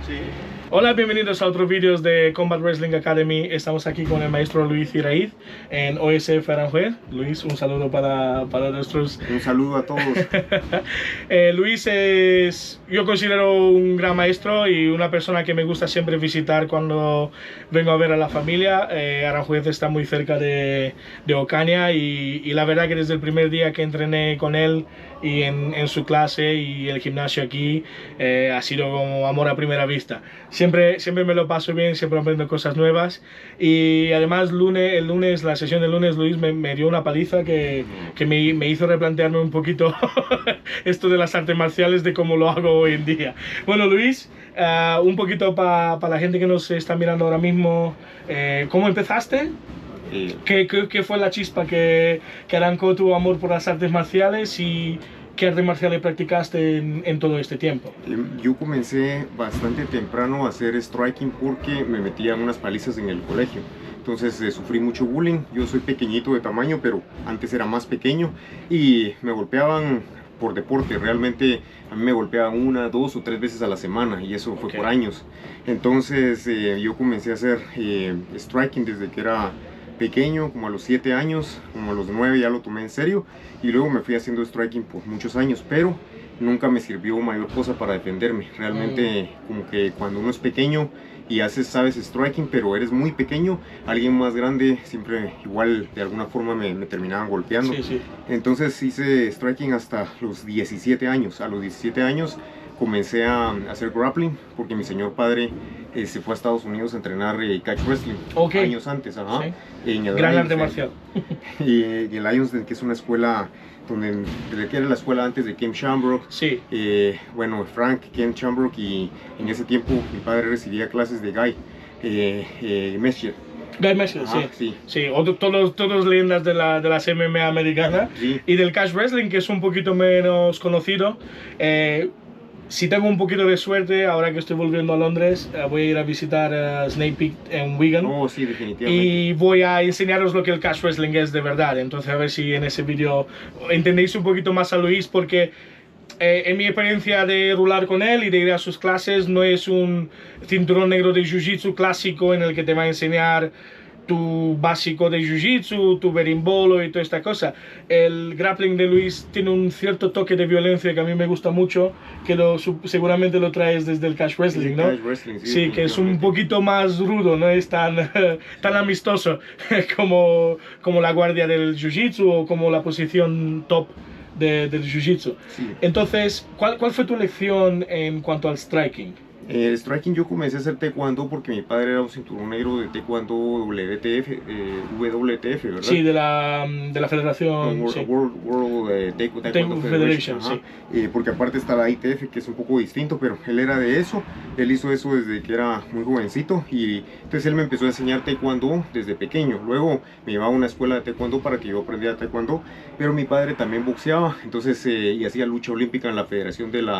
Sí. Hola, bienvenidos a otros vídeos de Combat Wrestling Academy. Estamos aquí con el maestro Luis Iraíz en OSF Aranjuez. Luis, un saludo para nuestros... Un saludo a todos. Luis es, yo considero un gran maestro y una persona que me gusta siempre visitar cuando vengo a ver a la familia. Aranjuez está muy cerca de Ocaña y la verdad que desde el primer día que entrené con él y en su clase y el gimnasio aquí ha sido como amor a primera vista. Siempre me lo paso bien, siempre aprendo cosas nuevas y además la sesión del lunes, Luis me dio una paliza que me hizo replantearme un poquito esto de las artes marciales, de cómo lo hago hoy en día. Bueno, Luis, un poquito para la gente que nos está mirando ahora mismo, ¿cómo empezaste? ¿Qué fue la chispa que arrancó tu amor por las artes marciales y qué artes marciales practicaste en todo este tiempo? Yo comencé bastante temprano a hacer striking porque me metía unas palizas en el colegio. Entonces sufrí mucho bullying. Yo soy pequeñito de tamaño, pero antes era más pequeño y me golpeaban por deporte. Realmente a mí me golpeaban 1, 2 o 3 veces a la semana y eso fue por años. Entonces yo comencé a hacer striking desde que era pequeño, como a los 7 años, como a los 9 ya lo tomé en serio y luego me fui haciendo striking por muchos años, pero nunca me sirvió mayor cosa para defenderme. Realmente como que cuando uno es pequeño y sabes striking, pero eres muy pequeño, alguien más grande siempre igual de alguna forma me terminaban golpeando. Sí. Entonces hice striking hasta los 17 años. A los 17 años comencé a hacer grappling porque mi señor padre se fue a Estados Unidos a entrenar catch wrestling años antes, en el gran Lions, arte marcial. Y el Lions, que es una escuela que era la escuela antes de Ken Shamrock. Sí. Bueno, Frank, Ken Shamrock, y en ese tiempo mi padre recibía clases de Guy Messier. Guy Messier, sí. Todos leyendas de las MMA americanas, sí. Y del catch wrestling, que es un poquito menos conocido. Si tengo un poquito de suerte, ahora que estoy volviendo a Londres, voy a ir a visitar Snake Peak en Wigan. Oh, sí, definitivamente. Y voy a enseñaros lo que el catch wrestling es de verdad. Entonces, a ver si en ese vídeo entendéis un poquito más a Luis, porque en mi experiencia de rular con él y de ir a sus clases, no es un cinturón negro de jiu-jitsu clásico en el que te va a enseñar tu básico de jiu-jitsu, tu berimbolo y toda esta cosa. El grappling de Luis tiene un cierto toque de violencia que a mí me gusta mucho, que seguramente lo traes desde el catch wrestling, ¿no? Catch wrestling, sí, que es un poquito más rudo, no es tan amistoso como la guardia del jiu-jitsu o como la posición top del jiu-jitsu. Sí. Entonces, ¿cuál fue tu lección en cuanto al striking? El striking yo comencé a hacer taekwondo porque mi padre era un cinturón negro de taekwondo WTF, ¿verdad? Sí, de la federación. World Taekwondo Federation, sí. Porque aparte está la ITF, que es un poco distinto, pero él era de eso. Él hizo eso desde que era muy jovencito y entonces él me empezó a enseñar taekwondo desde pequeño. Luego me llevaba a una escuela de taekwondo para que yo aprendiera taekwondo, pero mi padre también boxeaba, entonces y hacía lucha olímpica en la federación del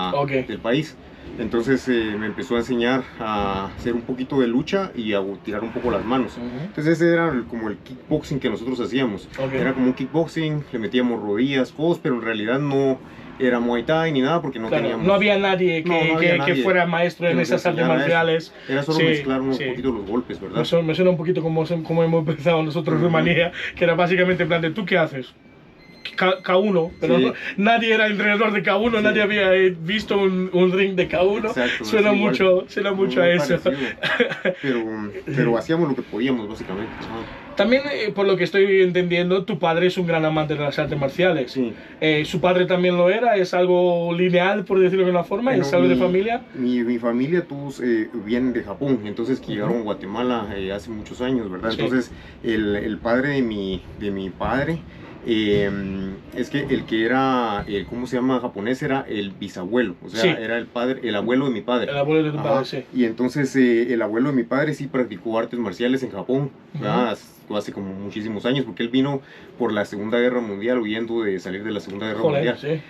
país. Entonces me empezó a enseñar a hacer un poquito de lucha y a tirar un poco las manos. Entonces ese era como el kickboxing que nosotros hacíamos. Era como un kickboxing, le metíamos rodillas, codos, pero en realidad no era Muay Thai ni nada porque no teníamos... No había nadie que fuera maestro en esas artes marciales. Era solo mezclar un poquito los golpes, ¿verdad? Me suena un poquito como hemos empezado nosotros en Rumanía, que era básicamente en plan de ¿tú qué haces? K1, pero nadie era entrenador de K1, nadie había visto un ring de K1. Exacto, suena mucho a eso. Pero hacíamos lo que podíamos, básicamente. También, por lo que estoy entendiendo, tu padre es un gran amante de las artes marciales. Sí. ¿Su padre también lo era? ¿Es algo lineal, por decirlo de una forma? ¿Es algo de familia? Mi familia todos vienen de Japón, entonces que llegaron a Guatemala hace muchos años, ¿verdad? Sí. Entonces, el padre de mi padre... es que el que era, ¿cómo se llama? Japonés era el bisabuelo, o sea, era el abuelo de mi padre. El abuelo de tu padre, sí. Y entonces el abuelo de mi padre sí practicó artes marciales en Japón, hace como muchísimos años, porque él vino por la Segunda Guerra Mundial, huyendo de salir de la Segunda Guerra Mundial. Sí.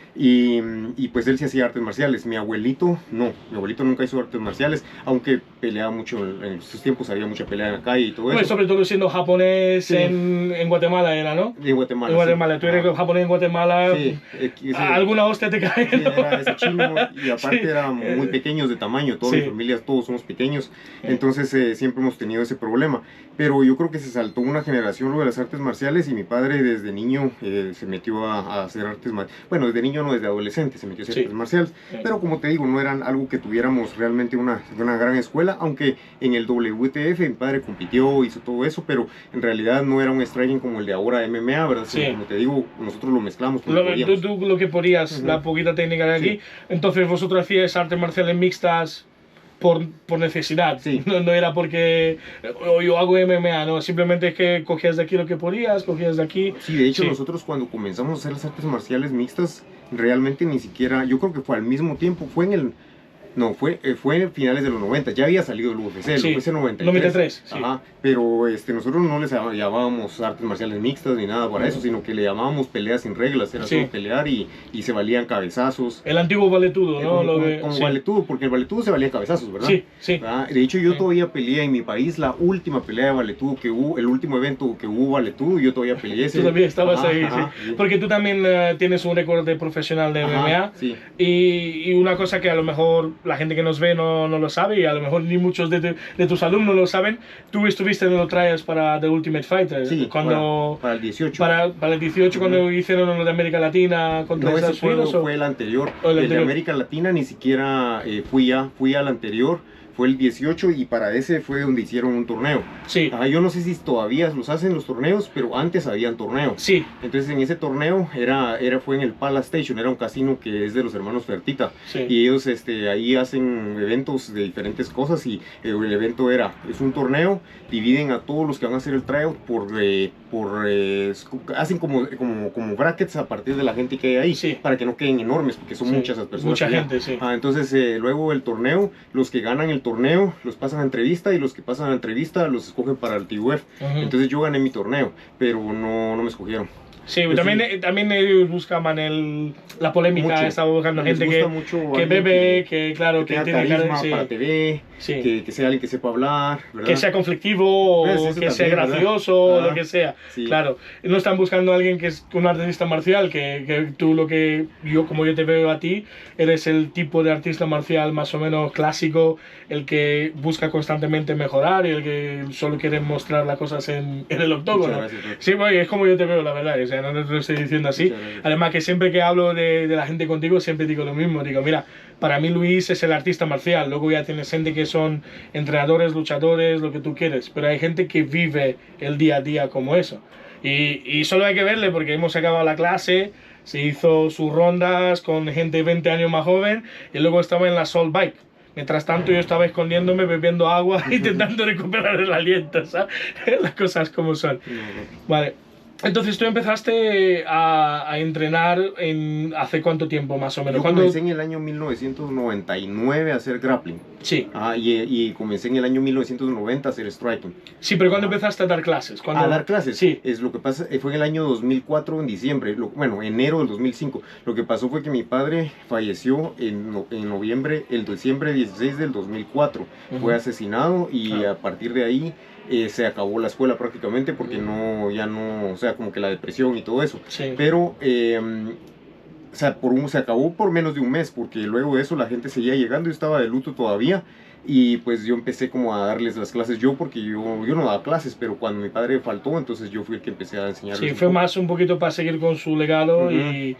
Y pues él sí hacía artes marciales. Mi abuelito nunca hizo artes marciales, aunque peleaba mucho en sus tiempos, había mucha pelea en la calle y todo eso. Sobre todo siendo japonés sí. en Guatemala era, ¿no? En Guatemala. En Guatemala, tú eres japonés en Guatemala. Sí. ¿Alguna hostia te cae? Sí, era ese chino, y aparte éramos muy pequeños de tamaño, toda mi familia, todos somos pequeños, entonces siempre hemos tenido ese problema. Pero yo creo que se saltó una generación lo de las artes marciales, y mi padre desde niño se metió a hacer artes marciales. Bueno, desde niño no, desde adolescente se metió a hacer artes marciales, pero como te digo, no eran algo que tuviéramos realmente una gran escuela, aunque en el WTF mi padre compitió, hizo todo eso, pero en realidad no era un striking como el de ahora MMA, ¿verdad? Como te digo, nosotros lo mezclamos. Tú lo que podías, la poquita técnica de aquí, entonces vosotros hacíais artes marciales mixtas por necesidad, no era porque yo hago MMA, no, simplemente es que cogías de aquí lo que podías, cogías de aquí. Sí, de hecho nosotros cuando comenzamos a hacer las artes marciales mixtas, realmente ni siquiera, yo creo que fue al mismo tiempo, fue en finales de los 90, ya había salido el UFC, el UFC 93, ajá, pero nosotros no les llamábamos artes marciales mixtas ni nada para eso, sino que le llamábamos peleas sin reglas, era solo pelear y se valían cabezazos. El antiguo valetudo, ¿no? Como valetudo, porque el valetudo se valía cabezazos, ¿verdad? Sí. De hecho, yo todavía peleé en mi país la última pelea de valetudo que hubo, el último evento que hubo valetudo, yo todavía peleé ese. Tú todavía estabas ahí, sí. Porque tú también tienes un récord de profesional de MMA, y una cosa que a lo mejor la gente que nos ve no lo sabe, y a lo mejor ni muchos de tus alumnos lo saben, tú estuviste en los trials para The Ultimate Fighter, para el 18. Para el 18, cuando hicieron lo de América Latina contra Estados Unidos. Fue el anterior. El de América Latina ni siquiera fui al anterior. Fue el 18, y para ese fue donde hicieron un torneo. Yo no sé si todavía los hacen los torneos, pero antes habían torneos. Entonces en ese torneo fue en el Palace Station, era un casino que es de los hermanos Fertitta. Y ellos ahí hacen eventos de diferentes cosas, y el evento es un torneo, dividen a todos los que van a hacer el tryout hacen como brackets a partir de la gente que hay ahí, para que no queden enormes, porque son muchas las personas. Mucha gente, entonces luego el torneo, los que ganan el torneo los pasan a entrevista, y los que pasan a entrevista los escogen para el TUF. Entonces yo gané mi torneo, pero no me escogieron. Sí, también ellos buscaban la polémica, estaban buscando gente que bebe, que claro, que tiene carisma para TV, que sea alguien que sepa hablar, ¿verdad? Que sea conflictivo, que sea gracioso, lo que sea. Claro, no están buscando a alguien que es un artista marcial, que tú como yo te veo a ti, eres el tipo de artista marcial más o menos clásico, el que busca constantemente mejorar y el que solo quiere mostrar las cosas en el octógono. Sí, bueno, es como yo te veo, la verdad. O sea, no te lo estoy diciendo así. Además que siempre que hablo de la gente contigo, siempre digo lo mismo. Digo, mira, para mí Luis es el artista marcial. Luego ya tienes gente que son entrenadores, luchadores, lo que tú quieres. Pero hay gente que vive el día a día como eso. Y solo hay que verle, porque hemos acabado la clase, se hizo sus rondas con gente 20 años más joven, y luego estaba en la Soul Bike. Mientras tanto yo estaba escondiéndome, bebiendo agua, intentando recuperar el aliento, ¿sabes? Las cosas como son. Vale. Entonces tú empezaste a entrenar ¿hace cuánto tiempo más o menos? Yo comencé en el año 1999 a hacer grappling. Y comencé en el año 1990 a hacer striking. Sí, pero ¿cuándo empezaste a dar clases? A dar clases. Sí. Lo que pasa fue en el año 2004, en diciembre, enero del 2005. Lo que pasó fue que mi padre falleció en diciembre 16 del 2004. Fue asesinado, y a partir de ahí se acabó la escuela prácticamente, porque o sea, como que la depresión y todo eso. Pero se acabó por menos de un mes, porque luego de eso la gente seguía llegando, yo estaba de luto todavía, y pues yo empecé como a darles las clases porque yo no daba clases, pero cuando mi padre faltó, entonces yo fui el que empecé a enseñarles. Sí, fue más un poquito para seguir con su legado y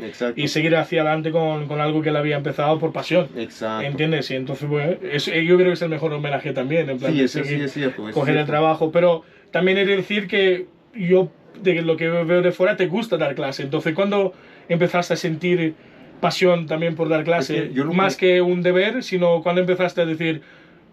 seguir hacia adelante con algo que él había empezado por pasión. Exacto. ¿Entiendes? Y entonces, bueno, yo creo que es el mejor homenaje también, en plan de seguir, es cierto, coger el trabajo, pero también he de decir que yo, de lo que veo de fuera, te gusta dar clase. Entonces, ¿cuándo empezaste a sentir pasión también por dar clase? Más que un deber, sino cuando empezaste a decir,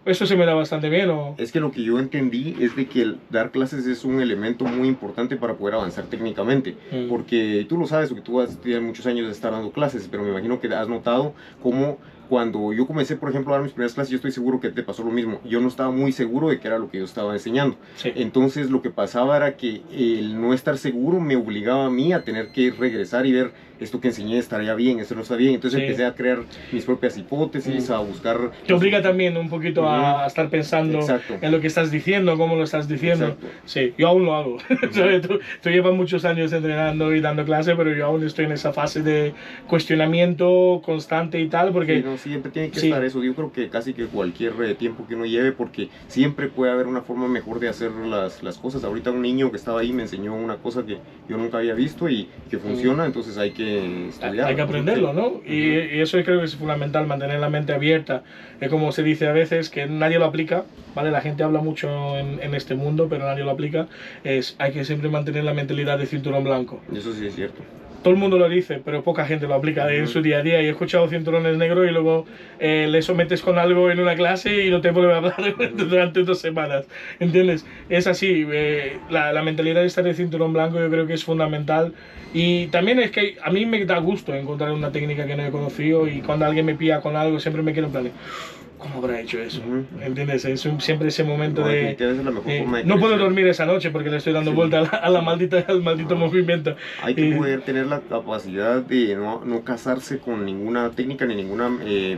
eso se me da bastante bien, ¿o? Es que lo que yo entendí es de que el dar clases es un elemento muy importante para poder avanzar técnicamente. Porque tú lo sabes, porque tú tienes muchos años de estar dando clases, pero me imagino que has notado cómo cuando yo comencé, por ejemplo, a dar mis primeras clases, yo estoy seguro que te pasó lo mismo. Yo no estaba muy seguro de qué era lo que yo estaba enseñando. Sí. Entonces lo que pasaba era que el no estar seguro me obligaba a mí a tener que regresar y ver esto que enseñé estaría bien, esto no está bien. Entonces Sí. empecé a crear mis propias hipótesis, a buscar... Te obliga también un poquito a estar pensando Exacto. en lo que estás diciendo, cómo lo estás diciendo. Exacto. Sí, yo aún lo hago. ¿Sabes? Tú llevas muchos años entrenando y dando clase, pero yo aún estoy en esa fase de cuestionamiento constante y tal, porque... Sí, no, siempre tiene que Sí. estar eso. Yo creo que casi que cualquier tiempo que uno lleve, porque siempre puede haber una forma mejor de hacer las cosas. Ahorita un niño que estaba ahí me enseñó una cosa que yo nunca había visto y que funciona, entonces hay que estudiar. Hay que aprenderlo, ¿no? Y eso creo que es fundamental, mantener la mente abierta. Es como se dice a veces, que nadie lo aplica, ¿vale? La gente habla mucho en este mundo, pero nadie lo aplica. Hay que siempre mantener la mentalidad de cinturón blanco. Eso sí es cierto. Todo el mundo lo dice, pero poca gente lo aplica en su día a día. Y he escuchado cinturones negros y luego le sometes con algo en una clase y no te vuelve a hablar durante 2 semanas. ¿Entiendes? Es así. La mentalidad de estar de cinturón blanco yo creo que es fundamental. Y también es que a mí me da gusto encontrar una técnica que no he conocido, y cuando alguien me pilla con algo siempre me quiero en plan, ¿cómo habrá hecho eso? ¿Entiendes? Es siempre ese momento No, de... definitivamente es la mejor forma de no puedo crecer. dormir esa noche porque le estoy dando vuelta al maldito movimiento. Hay que poder tener la capacidad de no casarse con ninguna técnica ni ninguna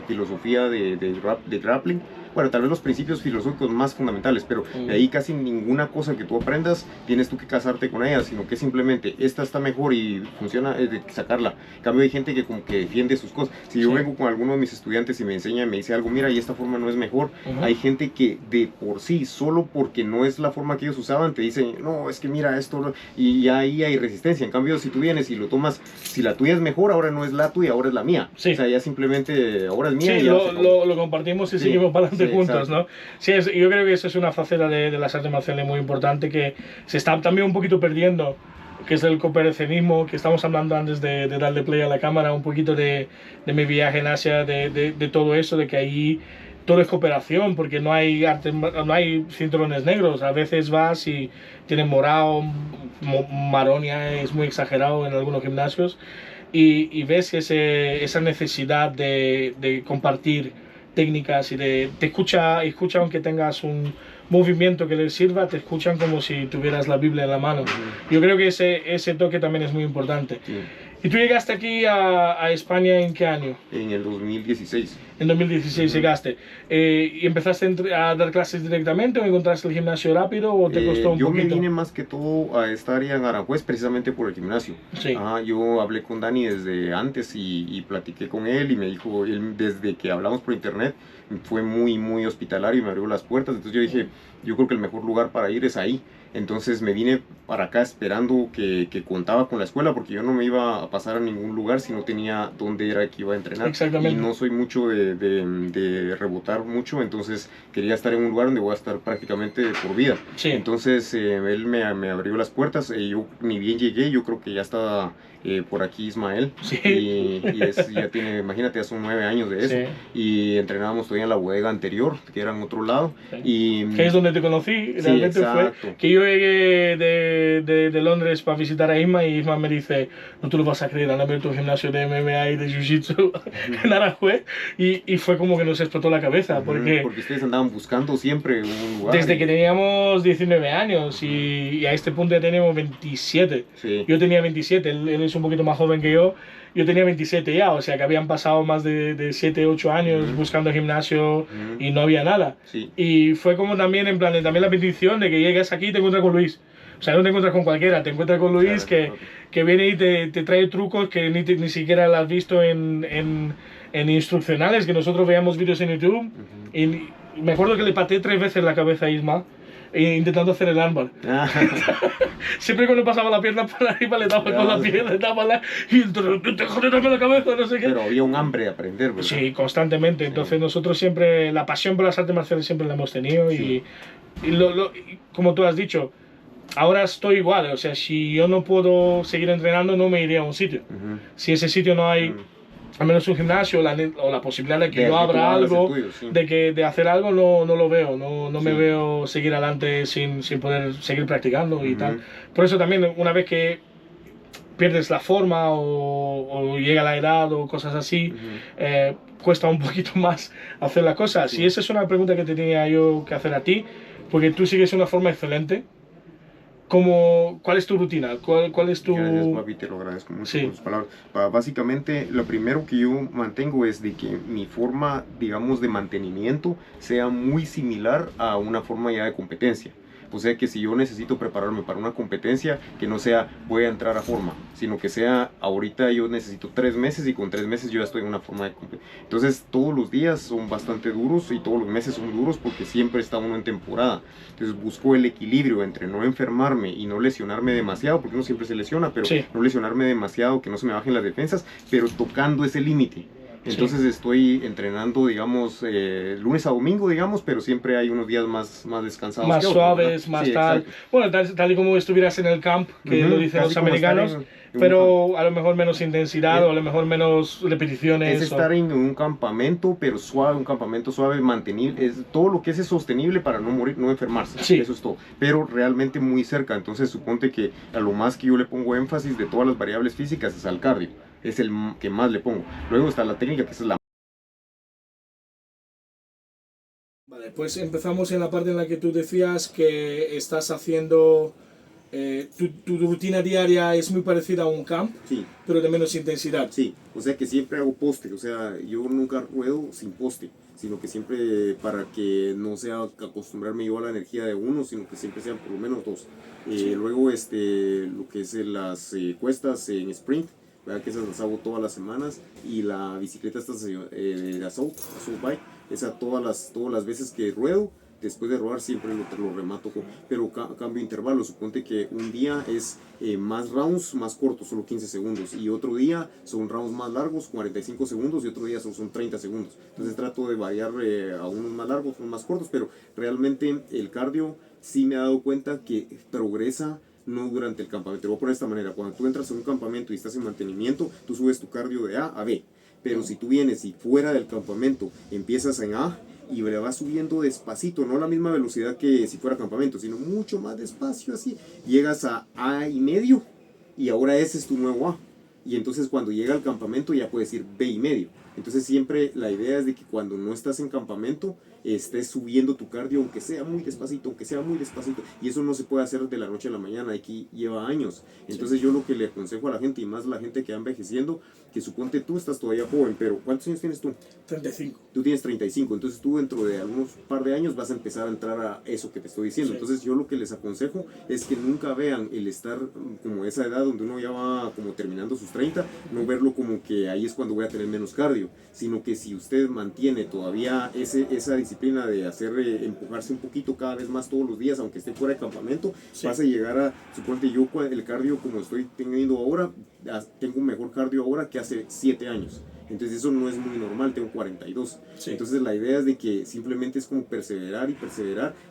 filosofía de grappling. Bueno, tal vez los principios filosóficos más fundamentales, pero de ahí casi ninguna cosa que tú aprendas tienes tú que casarte con ella, sino que simplemente esta está mejor y funciona, de sacarla. En cambio hay gente que como que defiende sus cosas. Si yo vengo con alguno de mis estudiantes y me enseña, me dice algo, mira, y esta forma no es mejor, hay gente que de por sí, solo porque no es la forma que ellos usaban, te dicen, no, es que mira esto, y ya ahí hay resistencia. En cambio, si tú vienes y lo tomas, si la tuya es mejor, ahora no es la tuya, ahora es la mía. Sí. O sea, ya simplemente, ahora es mía. Sí, y ya lo compartimos y seguimos para adelante juntos, exacto. ¿no? Sí, yo creo que eso es una faceta de las artes marciales muy importante que se está también un poquito perdiendo, que es el cooperacionismo, que estamos hablando antes de darle play a la cámara, un poquito de mi viaje en Asia, de todo eso, de que ahí todo es cooperación, porque no hay cinturones negros. A veces vas y tienes morado, maronia, es muy exagerado en algunos gimnasios, y ves esa necesidad de compartir técnicas y te escucha aunque tengas un movimiento que les sirva, te escuchan como si tuvieras la Biblia en la mano. Yo creo que ese toque también es muy importante. Sí. ¿Y tú llegaste aquí a España en qué año? En el 2016. En 2016 llegaste. ¿Y empezaste a dar clases directamente o encontraste el gimnasio rápido o te costó un yo poquito? me vine más que todo a esta área en Aranjuez precisamente por el gimnasio. Sí. Yo hablé con Dani desde antes y platiqué con él y me dijo, él, desde que hablamos por internet, fue muy hospitalario y me abrió las puertas. Entonces yo dije, yo creo que el mejor lugar para ir es ahí. Entonces me vine para acá esperando que contaba con la escuela, porque yo no me iba a pasar a ningún lugar si no tenía dónde era que iba a entrenar. Exactamente. Y no soy mucho de rebotar mucho, entonces quería estar en un lugar donde voy a estar prácticamente por vida. Sí. Entonces él me abrió las puertas, yo ni bien llegué, yo creo que ya estaba por aquí Ismael. Sí. Y ya tiene, imagínate, ya son 9 años de eso. Sí. Y entrenábamos todavía en la bodega anterior, que era en otro lado. Sí. Que es donde te conocí, realmente fue que yo llegué de Londres para visitar a Isma, y Isma me dice, no te lo vas a creer, han abierto un gimnasio de MMA y de Jiu-Jitsu en Aranjuez, y fue como que nos explotó la cabeza, porque ustedes andaban buscando siempre un lugar. Desde que teníamos 19 años y a este punto ya tenemos 27. Sí. Yo tenía 27, él es un poquito más joven que yo tenía 27 ya, o sea que habían pasado más de 7, 8 años buscando gimnasio y no había nada. Sí. Y fue como también, en plan, también la bendición de que llegues aquí y te encuentras con Luis. O sea, no te encuentras con cualquiera, te encuentras con Luis, claro, que viene y te trae trucos que ni siquiera lo has visto en instruccionales, que nosotros veíamos vídeos en YouTube. Y me acuerdo que le pateé 3 veces la cabeza a Isma intentando hacer el armbar. Siempre cuando pasaba la pierna para arriba le daba con la pierna, le daba y te joderme la cabeza, no sé qué. Pero había un hambre de aprender, ¿verdad? Sí, constantemente. Entonces nosotros siempre, la pasión por las artes marciales siempre la hemos tenido, y como tú has dicho, ahora estoy igual. O sea, si yo no puedo seguir entrenando, no me iría a un sitio. Si ese sitio no hay al menos un gimnasio o la posibilidad de que yo abra algo, de hacer algo, no lo veo, no me veo seguir adelante sin poder seguir practicando y tal. Por eso también, una vez que pierdes la forma o llega la edad o cosas así, cuesta un poquito más hacer las cosas. Sí. Y esa es una pregunta que te tenía yo que hacer a ti, porque tú sigues una forma excelente. ¿Cuál es tu rutina? ¿Cuál es tu...? Gracias, papi, te lo agradezco mucho Sí. por tus palabras. Básicamente, lo primero que yo mantengo es de que mi forma, digamos, de mantenimiento sea muy similar a una forma ya de competencia. O sea que si yo necesito prepararme para una competencia, que no sea voy a entrar a forma, sino que sea ahorita yo necesito 3 meses y con 3 meses yo ya estoy en una forma de competencia. Entonces todos los días son bastante duros y todos los meses son duros porque siempre está uno en temporada. Entonces busco el equilibrio entre no enfermarme y no lesionarme demasiado, porque uno siempre se lesiona, pero Sí. no lesionarme demasiado, que no se me bajen las defensas, pero tocando ese límite. Entonces estoy entrenando, digamos, lunes a domingo, digamos, pero siempre hay unos días más descansados. Más que otros, suaves, ¿verdad? más Sí, tal. exacto. Bueno, tal y como estuvieras en el camp, que lo dicen Casi los como estar americanos, en un pero a lo mejor menos intensidad Es- o a lo mejor menos repeticiones. Es estar en un campamento, pero suave, un campamento suave, mantenible, es todo lo que es sostenible para no morir, no enfermarse, Sí. eso es todo, pero realmente muy cerca. Entonces suponte que a lo más que yo le pongo énfasis de todas las variables físicas es al cardio, es el que más le pongo. Luego está la técnica, que esa es la... Vale, pues empezamos en la parte en la que tú decías que estás haciendo... tu rutina diaria es muy parecida a un camp, Sí. pero de menos intensidad. Sí, o sea que siempre hago poste, o sea, yo nunca ruedo sin poste, sino que siempre para que no sea acostumbrarme yo a la energía de uno, sino que siempre sean por lo menos dos. Luego lo que es las cuestas en sprint, ¿verdad? Que esas las hago todas las semanas, y la bicicleta esta de assault bike, esa todas las veces que ruedo. Después de rodar siempre lo remato, pero cambio intervalos. Suponte que un día es más rounds, más cortos, solo 15 segundos. Y otro día son rounds más largos, 45 segundos. Y otro día son 30 segundos. Entonces trato de variar a unos más largos, unos más cortos. Pero realmente el cardio sí me he dado cuenta que progresa no durante el campamento. Te lo voy a poner de esta manera. Cuando tú entras en un campamento y estás en mantenimiento, tú subes tu cardio de A a B. Pero si tú vienes y fuera del campamento empiezas en A, y le vas subiendo despacito, no a la misma velocidad que si fuera campamento, sino mucho más despacio, así llegas a y medio, y ahora ese es tu nuevo A. Y entonces cuando llega al campamento ya puedes ir B y medio. Entonces siempre la idea es de que cuando no estás en campamento estés subiendo tu cardio, aunque sea muy despacito, y eso no se puede hacer de la noche a la mañana, aquí lleva años. Entonces yo lo que le aconsejo a la gente, y más la gente que va envejeciendo, que suponte tú estás todavía joven, pero ¿cuántos años tienes tú? 35. Tú tienes 35, entonces tú dentro de algunos par de años vas a empezar a entrar a eso que te estoy diciendo. Sí. Entonces yo lo que les aconsejo es que nunca vean el estar como esa edad donde uno ya va como terminando sus 30, no verlo como que ahí es cuando voy a tener menos cardio, sino que si usted mantiene todavía esa disciplina de hacer empujarse un poquito cada vez más todos los días, aunque esté fuera de campamento, Sí. vas a llegar a, suponte yo el cardio como estoy teniendo ahora, tengo un mejor cardio ahora que hace 7 años. Entonces eso no es muy normal, tengo 42. Sí. Entonces la idea es de que simplemente es como perseverar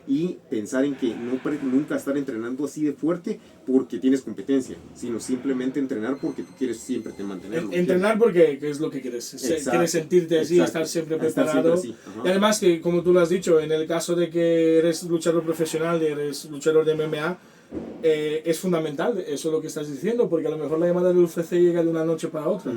y pensar en que nunca estar entrenando así de fuerte porque tienes competencia, sino simplemente entrenar porque tú quieres siempre te mantener. Entrenar porque es lo que quieres. Quieres sentirte así, estar siempre preparado. Y además que, como tú lo has dicho, en el caso de que eres luchador profesional, eres luchador de MMA, es fundamental eso lo que estás diciendo, porque a lo mejor la llamada del UFC llega de una noche para otra.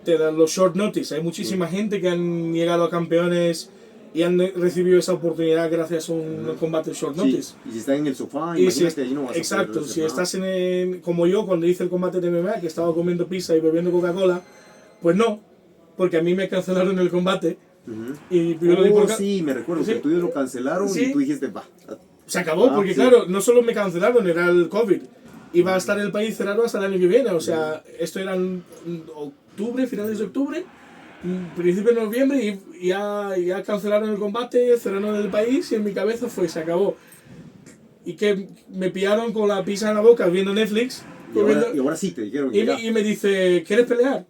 Te dan los short notice. Hay muchísima gente que han llegado a campeones y han recibido esa oportunidad gracias a un combate short notice. Sí. Y si estás en el sofá, y imagínate, ahí no vas exacto, a poder si estás como yo cuando hice el combate de MMA, que estaba comiendo pizza y bebiendo Coca-Cola, pues no, porque a mí me cancelaron el combate. Y yo lo di por sí, me recuerdo, ¿Sí? que tú lo cancelaron y tú dijiste, va. Se acabó, porque claro, no solo me cancelaron, era el COVID. Iba a estar el país cerrado hasta el año que viene, o sea, esto era en octubre, finales de octubre, principio de noviembre, y ya cancelaron el combate, cerraron el país, y en mi cabeza se acabó. Y que me pillaron con la pizza en la boca viendo Netflix. Y ahora sí te dijeron. Y me dice, ¿quieres pelear?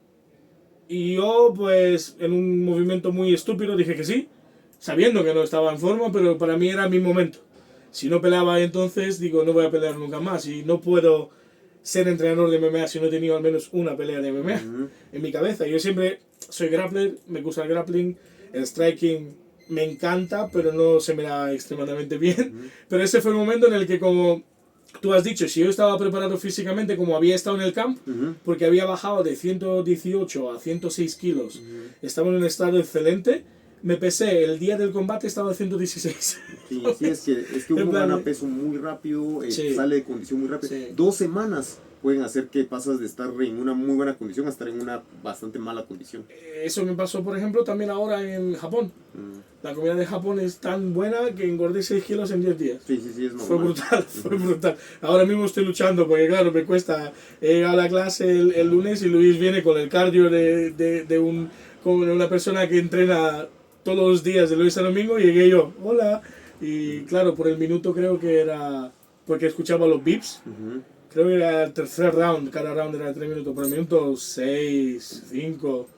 Y yo, pues, en un movimiento muy estúpido, dije que sí, sabiendo que no estaba en forma, pero para mí era mi momento. Si no peleaba entonces, digo, no voy a pelear nunca más. Y no puedo ser entrenador de MMA si no he tenido al menos una pelea de MMA en mi cabeza. Yo siempre soy grappler, me gusta el grappling, el striking me encanta, pero no se me da extremadamente bien. Pero ese fue el momento en el que como tú has dicho, si yo estaba preparado físicamente como había estado en el camp, porque había bajado de 118 a 106 kilos, estaba en un estado excelente, me pesé el día del combate, estaba a 116. Sí, sí, es que uno gana peso muy rápido, sale de condición muy rápido. 2 semanas pueden hacer que pasas de estar en una muy buena condición a estar en una bastante mala condición. Eso me pasó, por ejemplo, también ahora en Japón. La comida de Japón es tan buena que engordé 6 kilos en 10 días. Sí, sí, sí, es normal. Fue brutal, fue brutal. Ahora mismo estoy luchando porque, claro, me cuesta. He llegado a la clase el lunes y Luis viene con el cardio con una persona que entrena todos los días de lunes a domingo y llegué yo, hola. Y claro, por el minuto creo que era, porque escuchaba los beeps. Creo que era el tercer round, cada round era 3 minutos, por el minuto 6, 5,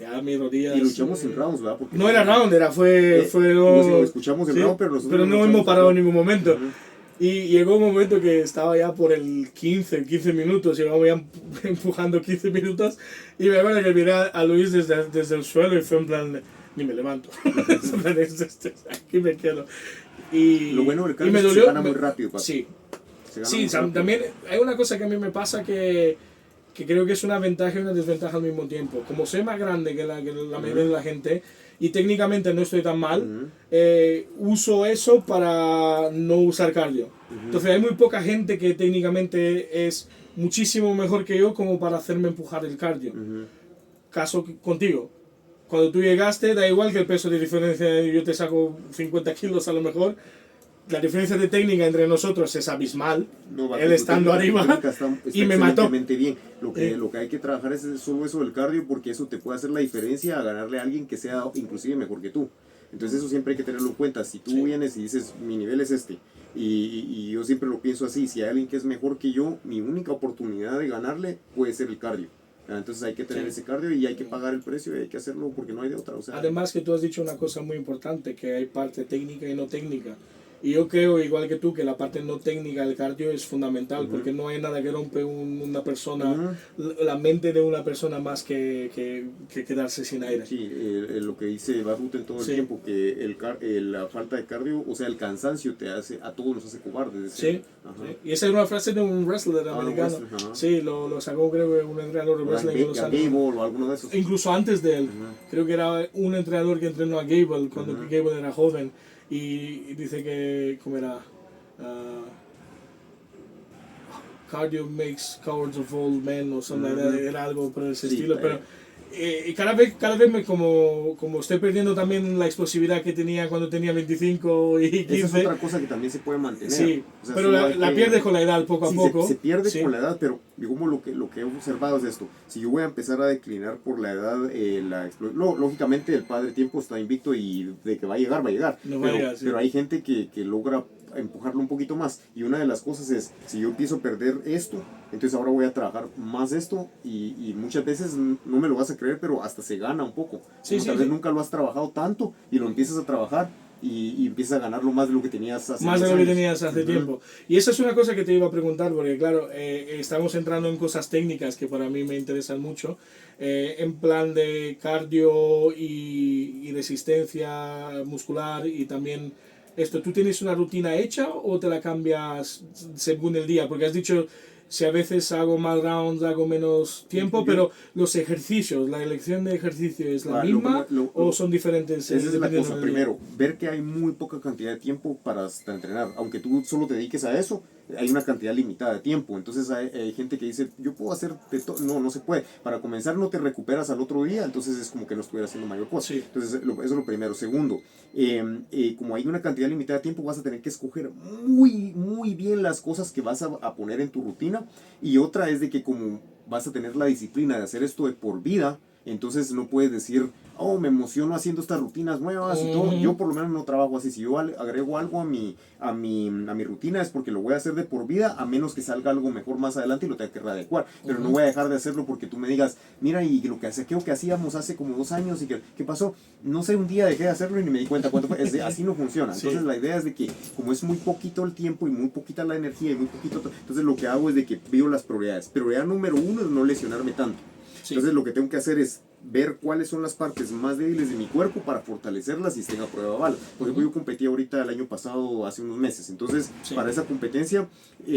ya mis rodillas... Y luchamos en rounds, ¿verdad? Porque no era round, fue no, escuchamos el round, pero nosotros pero no hemos parado en ningún momento. Y llegó un momento que estaba ya por el 15 minutos, llevamos ya empujando 15 minutos, y me acuerdo que miré a Luis desde el suelo y fue en plan, ni me levanto, aquí me quedo. Y, lo bueno del cardio me es que dolió, se gana muy rápido, papi. Sí. Sí, también hay una cosa que a mí me pasa que creo que es una ventaja y una desventaja al mismo tiempo. Como soy más grande que la mayoría de la gente y técnicamente no estoy tan mal, uso eso para no usar cardio. Entonces hay muy poca gente que técnicamente es muchísimo mejor que yo como para hacerme empujar el cardio. Caso contigo. Cuando tú llegaste, da igual que el peso de diferencia, yo te saco 50 kilos a lo mejor. La diferencia de técnica entre nosotros es abismal, él estando arriba, y me mató. Bien. Lo que hay que trabajar es solo eso del cardio, porque eso te puede hacer la diferencia a ganarle a alguien que sea inclusive mejor que tú. Entonces eso siempre hay que tenerlo en cuenta. Si tú vienes y dices, mi nivel es este, y yo siempre lo pienso así, si hay alguien que es mejor que yo, mi única oportunidad de ganarle puede ser el cardio. Entonces hay que tener ese cardio y hay que pagar el precio y hay que hacerlo porque no hay de otra. O sea, además que tú has dicho una cosa muy importante, que hay parte técnica y no técnica. Y yo creo, igual que tú, que la parte no técnica del cardio es fundamental, porque no hay nada que rompe una persona, la mente de una persona más que quedarse sin aire. Sí, lo que dice Barrut en todo el tiempo, que la falta de cardio, o sea, el cansancio a todos nos hace cobardes. Sí. Y esa es una frase de un wrestler americano. Sí, lo sacó creo que un entrenador de wrestling. Gable o alguno de esos. Incluso antes de él. Creo que era un entrenador que entrenó a Gable cuando Gable era joven. Y dice que, ¿cómo era? Cardio makes cowards of all men o something like that. Era algo por ese estilo, pero y cada vez como estoy perdiendo también la explosividad que tenía cuando tenía 25 y 15. Esa es otra cosa que también se puede mantener. Sí, o sea, pero la pierdes con la edad poco a poco. Se pierde con la edad, pero digamos lo que he observado es esto. Si yo voy a empezar a declinar por la edad, lógicamente el padre tiempo está invicto y de que va a llegar, va a llegar. No pero hay gente que logra empujarlo un poquito más, y una de las cosas es, si yo empiezo a perder esto, entonces ahora voy a trabajar más esto, y muchas veces no me lo vas a creer, pero hasta se gana un poco. Tal vez nunca lo has trabajado tanto y lo empiezas a trabajar y empiezas a ganarlo más de lo que tenías hace más de lo que tenías hace tiempo. Y esa es una cosa que te iba a preguntar, porque claro, estamos entrando en cosas técnicas que para mí me interesan mucho, en plan de cardio y resistencia muscular, y también esto, ¿tú tienes una rutina hecha o te la cambias según el día? Porque has dicho, si a veces hago más rounds, hago menos tiempo, pero los ejercicios, la elección de ejercicio es la misma o son diferentes. Esa es la cosa. Primero, ver que hay muy poca cantidad de tiempo para entrenar. Aunque tú solo te dediques a eso, hay una cantidad limitada de tiempo. Entonces hay gente que dice, yo puedo hacer no se puede. Para comenzar no te recuperas al otro día, entonces es como que no estuviera haciendo mayor cosa. Sí. Entonces eso es lo primero. Segundo, como hay una cantidad limitada de tiempo, vas a tener que escoger muy, muy bien las cosas que vas a poner en tu rutina. Y otra es de que como vas a tener la disciplina de hacer esto de por vida, entonces no puedes decir, oh, me emociono haciendo estas rutinas nuevas y todo. Yo por lo menos no trabajo así. Si yo agrego algo a mi rutina es porque lo voy a hacer de por vida, a menos que salga algo mejor más adelante y lo tenga que readecuar. Pero no voy a dejar de hacerlo porque tú me digas, mira, y lo que creo que hacíamos hace como 2 años y ¿qué pasó? No sé, un día dejé de hacerlo y ni me di cuenta cuánto fue. Así no funciona. Entonces la idea es de que como es muy poquito el tiempo y muy poquita la energía y muy poquito, entonces lo que hago es de que veo las prioridades. Prioridad número 1 es no lesionarme tanto. Entonces lo que tengo que hacer es ver cuáles son las partes más débiles de mi cuerpo para fortalecerlas y estén a prueba de bala. Por ejemplo, yo competí ahorita el año pasado, hace unos meses, entonces para esa competencia,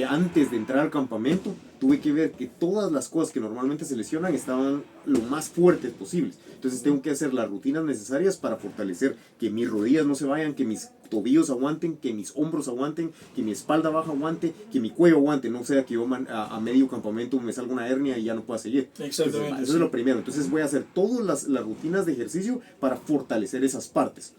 antes de entrar al campamento, tuve que ver que todas las cosas que normalmente se lesionan estaban lo más fuertes posibles. Entonces tengo que hacer las rutinas necesarias para fortalecer que mis rodillas no se vayan, que mis tobillos aguanten, que mis hombros aguanten, que mi espalda baja aguante, que mi cuello aguante, no sea que yo a medio campamento me salga una hernia y ya no pueda seguir. Exactamente. Entonces, eso es lo primero. Entonces voy a hacer todas las rutinas de ejercicio para fortalecer esas partes.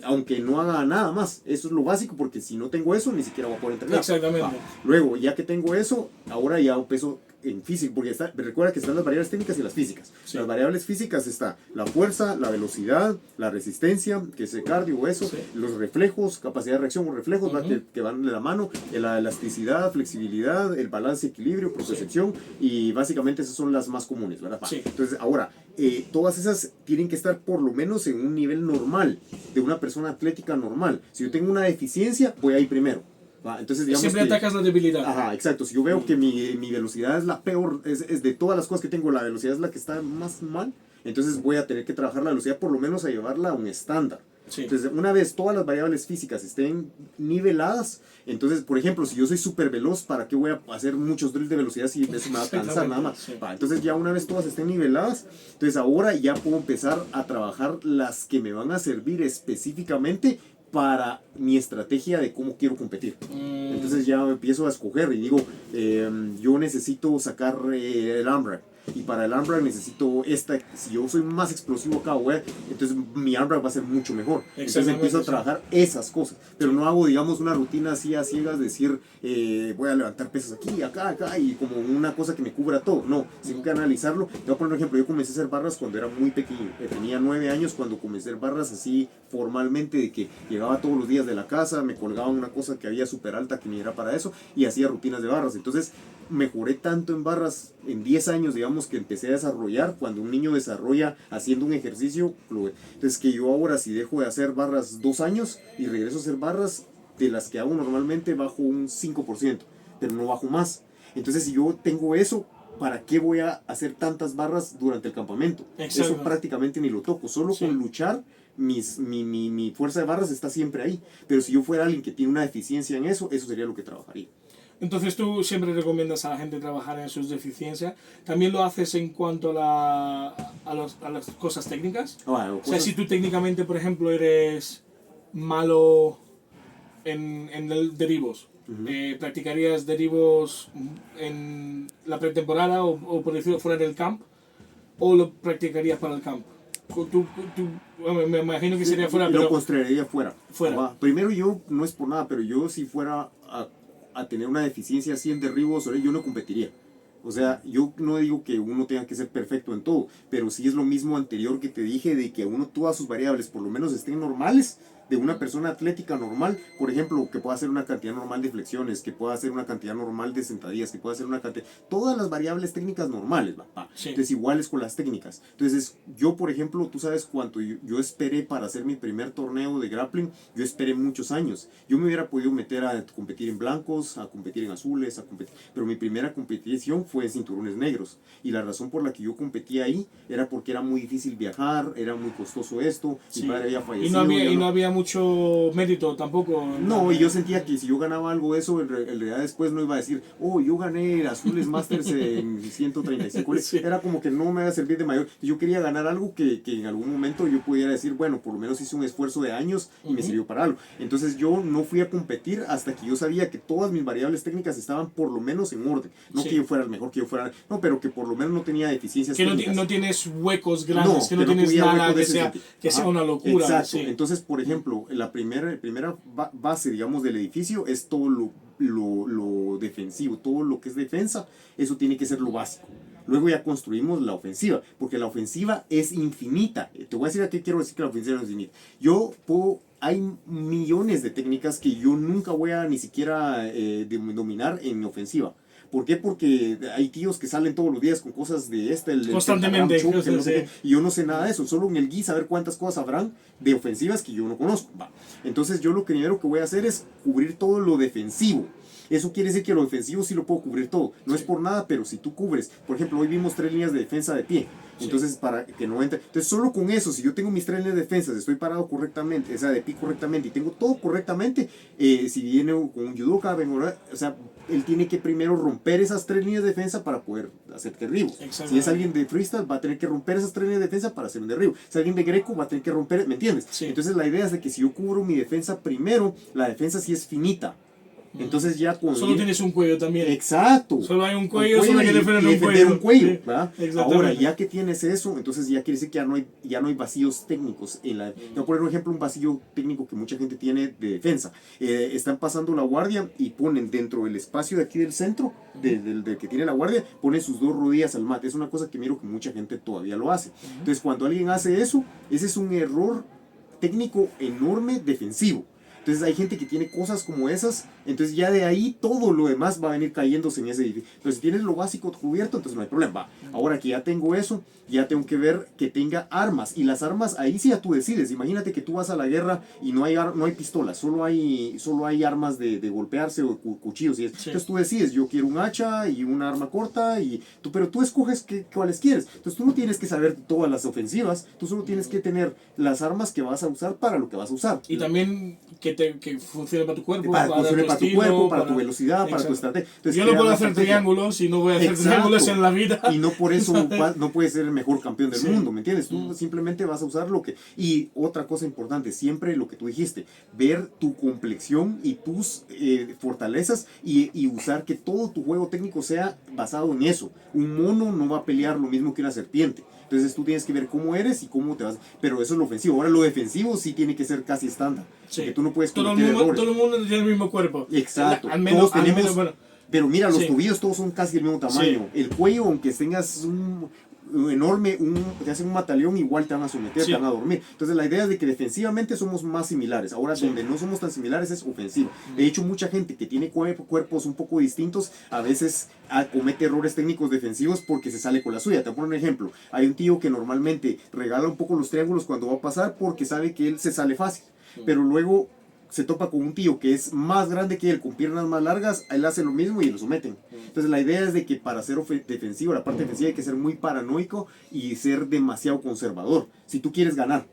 Aunque no haga nada más. Eso es lo básico, porque si no tengo eso, ni siquiera voy a poder entrenar. Exactamente. Luego, ya que tengo eso, ahora ya empiezo en físico, porque recuerda que están las variables técnicas y las físicas. Las variables físicas está la fuerza, la velocidad, la resistencia, que es el cardio, eso, los reflejos, capacidad de reacción o reflejos, que van de la mano, la elasticidad, flexibilidad, el balance, equilibrio, propiocepción, y básicamente esas son las más comunes, ¿verdad? Entonces, ahora, todas esas tienen que estar por lo menos en un nivel normal, de una persona atlética normal. Si yo tengo una deficiencia, voy a ir primero. Entonces, digamos siempre atacas la debilidad. Ajá, exacto. Si yo veo que mi velocidad es la peor, es de todas las cosas que tengo, la velocidad es la que está más mal, entonces voy a tener que trabajar la velocidad por lo menos a llevarla a un estándar. Entonces, una vez todas las variables físicas estén niveladas, entonces, por ejemplo, si yo soy súper veloz, ¿para qué voy a hacer muchos drills de velocidad si eso me va a cansar nada más? Entonces, ya una vez todas estén niveladas, entonces ahora ya puedo empezar a trabajar las que me van a servir específicamente para mi estrategia de cómo quiero competir. Entonces ya empiezo a escoger y digo, yo necesito sacar el AMRAP. Y para el AMRAP necesito si yo soy más explosivo acá, entonces mi AMRAP va a ser mucho mejor. Entonces empiezo a trabajar esas cosas. Pero no hago, digamos, una rutina así a ciegas, decir, voy a levantar pesas aquí, acá, y como una cosa que me cubra todo. No, tengo que analizarlo. Te voy a poner un ejemplo. Yo comencé a hacer barras cuando era muy pequeño. Tenía 9 años cuando comencé a hacer barras así formalmente, de que llegaba todos los días de la casa, me colgaba una cosa que había súper alta que ni era para eso, y hacía rutinas de barras. Entonces mejoré tanto en barras en 10 años, digamos, que empecé a desarrollar. Cuando un niño desarrolla haciendo un ejercicio, entonces que yo ahora, si dejo de hacer barras 2 años y regreso a hacer barras, de las que hago normalmente bajo un 5%, pero no bajo más. Entonces, si yo tengo eso, ¿para qué voy a hacer tantas barras durante el campamento? Eso prácticamente ni lo toco. Solo con luchar, mi fuerza de barras está siempre ahí. Pero si yo fuera alguien que tiene una deficiencia en eso, eso sería lo que trabajaría. Entonces tú siempre recomiendas a la gente trabajar en sus deficiencias. ¿También lo haces en cuanto a las cosas técnicas? O sea, si tú técnicamente, por ejemplo, eres malo en derivos, ¿practicarías derivos en la pretemporada o por decirlo fuera del camp? ¿O lo practicarías para el camp? Me imagino que sería fuera, pero... Lo construiría fuera. Primero, yo, no es por nada, pero yo si fuera a tener una deficiencia así en derribos, yo no competiría. O sea, yo no digo que uno tenga que ser perfecto en todo, pero sí es lo mismo anterior que te dije, de que uno todas sus variables por lo menos estén normales, de una persona atlética normal. Por ejemplo, que pueda hacer una cantidad normal de flexiones, que pueda hacer una cantidad normal de sentadillas, que pueda hacer una cantidad... Todas las variables técnicas normales, Entonces, iguales con las técnicas. Entonces, yo, por ejemplo, tú sabes cuánto yo esperé para hacer mi primer torneo de grappling. Yo esperé muchos años. Yo me hubiera podido meter a competir en blancos, a competir en azules, pero mi primera competición fue en cinturones negros. Y la razón por la que yo competía ahí era porque era muy difícil viajar, era muy costoso esto, mi padre había fallecido. Y no había mucho mérito tampoco. No, y yo sentía que si yo ganaba algo de eso, en realidad después no iba a decir, yo gané Azules Masters en 135. Era como que no me iba a servir de mayor. Yo quería ganar algo que en algún momento yo pudiera decir, bueno, por lo menos hice un esfuerzo de años y me sirvió para algo. Entonces yo no fui a competir hasta que yo sabía que todas mis variables técnicas estaban por lo menos en orden. No que yo fuera el mejor, que yo fuera... No, pero que por lo menos no tenía deficiencias técnicas. Que no tienes huecos grandes, que no tienes nada que sea una locura. Exacto. Entonces, por ejemplo, la primera base, digamos, del edificio es todo lo defensivo, todo lo que es defensa, eso tiene que ser lo básico. Luego ya construimos la ofensiva, porque la ofensiva es infinita. Te voy a decir a qué quiero decir que la ofensiva no es infinita. Hay millones de técnicas que yo nunca voy a ni siquiera dominar en mi ofensiva. ¿Por qué? Porque hay tíos que salen todos los días con cosas de constantemente, y yo no sé nada de eso. Solo en el GUI saber cuántas cosas habrán de ofensivas que yo no conozco. Entonces yo lo primero que voy a hacer es cubrir todo lo defensivo. Eso quiere decir que lo defensivo sí lo puedo cubrir todo. No es por nada, pero si tú cubres, por ejemplo, hoy vimos 3 líneas de defensa de pie. Entonces, para que no entre. Entonces, solo con eso, si yo tengo mis 3 líneas de defensa, estoy parado correctamente, o sea, de pie correctamente, y tengo todo correctamente, si viene con un judoka, o sea, él tiene que primero romper esas 3 líneas de defensa para poder hacer derribo. Si es alguien de freestyle, va a tener que romper esas 3 líneas de defensa para hacer un derribo. Si es alguien de greco, va a tener que romper, ¿me entiendes? Sí. Entonces, la idea es de que si yo cubro mi defensa primero, la defensa sí es finita. Entonces ya con solo tienes un cuello también. Exacto. Solo hay un cuello, solo hay que defender un cuello. Sí, ¿verdad? Ahora, ya que tienes eso, entonces ya quiere decir que ya no hay vacíos técnicos. Te voy a poner un ejemplo, un vacío técnico que mucha gente tiene de defensa. Están pasando la guardia y ponen dentro del espacio de aquí del centro, del que tiene la guardia, ponen sus 2 rodillas al mat. Es una cosa que miro que mucha gente todavía lo hace. Entonces, cuando alguien hace eso, ese es un error técnico enorme defensivo. Entonces hay gente que tiene cosas como esas, entonces ya de ahí todo lo demás va a venir cayéndose en ese edificio. Entonces si tienes lo básico cubierto, entonces no hay problema. Ahora que ya tengo eso, ya tengo que ver que tenga armas. Y las armas, ahí sí ya tú decides. Imagínate que tú vas a la guerra y no hay pistolas, solo hay armas de golpearse o cuchillos. Sí. Entonces tú decides, yo quiero un hacha y una arma corta, pero tú escoges cuáles quieres. Entonces tú no tienes que saber todas las ofensivas, tú solo tienes que tener las armas que vas a usar para lo que vas a usar. Y también que funcione para tu cuerpo, para tu cuerpo, para tu velocidad, para tu estrategia. Entonces, yo no puedo hacer triángulos y no voy a hacer triángulos en la vida. Y no por eso no puedes ser el mejor campeón del mundo, ¿me entiendes? Tú simplemente vas a usar lo que... Y otra cosa importante, siempre lo que tú dijiste, ver tu complexión y tus fortalezas y usar que todo tu juego técnico sea basado en eso. Un mono no va a pelear lo mismo que una serpiente. Entonces tú tienes que ver cómo eres y cómo te vas. Pero eso es lo ofensivo. Ahora lo defensivo sí tiene que ser casi estándar. Porque tú no puedes cometer errores. Todo el mundo tiene el mismo cuerpo. Exacto. Al menos, bueno. Pero mira, los tobillos todos son casi del mismo tamaño. El cuello, aunque tengas un enorme, te hacen un mataleón, igual te van a someter, te van a dormir. Entonces la idea es de que defensivamente somos más similares. Ahora donde no somos tan similares es ofensivo. De hecho, mucha gente que tiene cuerpos un poco distintos a veces comete errores técnicos defensivos porque se sale con la suya. Te voy a poner un ejemplo. Hay un tío que normalmente regala un poco los triángulos cuando va a pasar porque sabe que él se sale fácil. Pero luego se topa con un tío que es más grande que él, con piernas más largas, él hace lo mismo y lo someten. Entonces la idea es de que para ser defensivo, la parte defensiva hay que ser muy paranoico y ser demasiado conservador, si tú quieres ganar.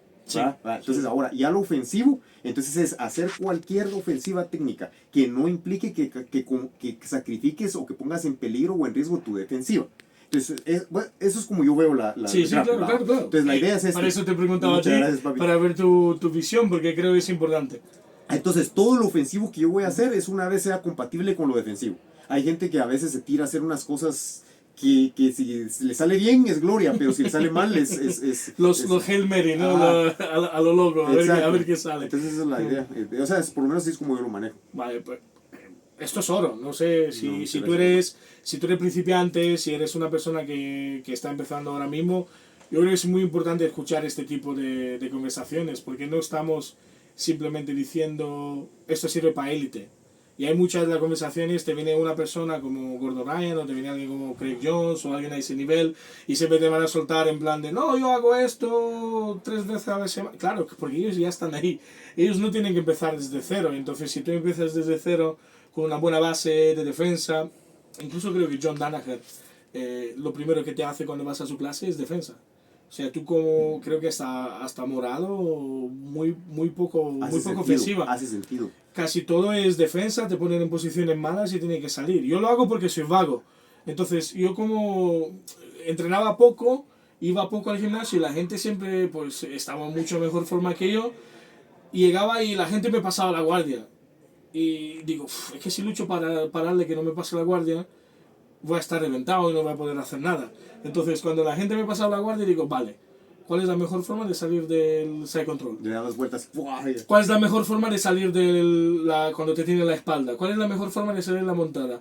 Entonces ahora, ya lo ofensivo, entonces es hacer cualquier ofensiva técnica que no implique que sacrifiques o que pongas en peligro o en riesgo tu defensiva. Entonces, eso es como yo veo la claro. Entonces la idea es para eso te preguntaba a ti, para ver tu visión, porque creo que es importante. Entonces, todo lo ofensivo que yo voy a hacer es una vez sea compatible con lo defensivo. Hay gente que a veces se tira a hacer unas cosas que si le sale bien es gloria, pero si le sale mal es los Hail Mary, ¿no? A lo loco, a ver qué sale. Entonces esa es la idea. O sea, por lo menos así es como yo lo manejo. Vale, pues esto es oro. No sé si tú eres principiante, si eres una persona que está empezando ahora mismo, yo creo que es muy importante escuchar este tipo de conversaciones, porque no estamos simplemente diciendo esto sirve para élite. Y hay muchas de las conversaciones, te viene una persona como Gordon Ryan o te viene alguien como Craig Jones o alguien a ese nivel y siempre te van a soltar en plan de no, yo hago esto 3 veces a la semana. Claro, porque ellos ya están ahí. Ellos no tienen que empezar desde cero. Entonces, si tú empiezas desde cero con una buena base de defensa, incluso creo que John Danaher, lo primero que te hace cuando vas a su clase es defensa. O sea, tú como creo que hasta morado, muy poco ofensiva. Hace sentido. Casi todo es defensa, te ponen en posiciones malas y tienen que salir. Yo lo hago porque soy vago. Entonces, yo como entrenaba poco, iba poco al gimnasio y la gente siempre pues estaba en mucho mejor forma que yo. Y llegaba y la gente me pasaba la guardia. Y digo, es que si lucho para pararle que no me pase la guardia, voy a estar reventado y no voy a poder hacer nada. Entonces, cuando la gente me pasaba la guardia, digo, vale, ¿cuál es la mejor forma de salir del side control? Le das vueltas. ¿Cuál es la mejor forma de salir cuando te tiene la espalda? ¿Cuál es la mejor forma de salir la montada?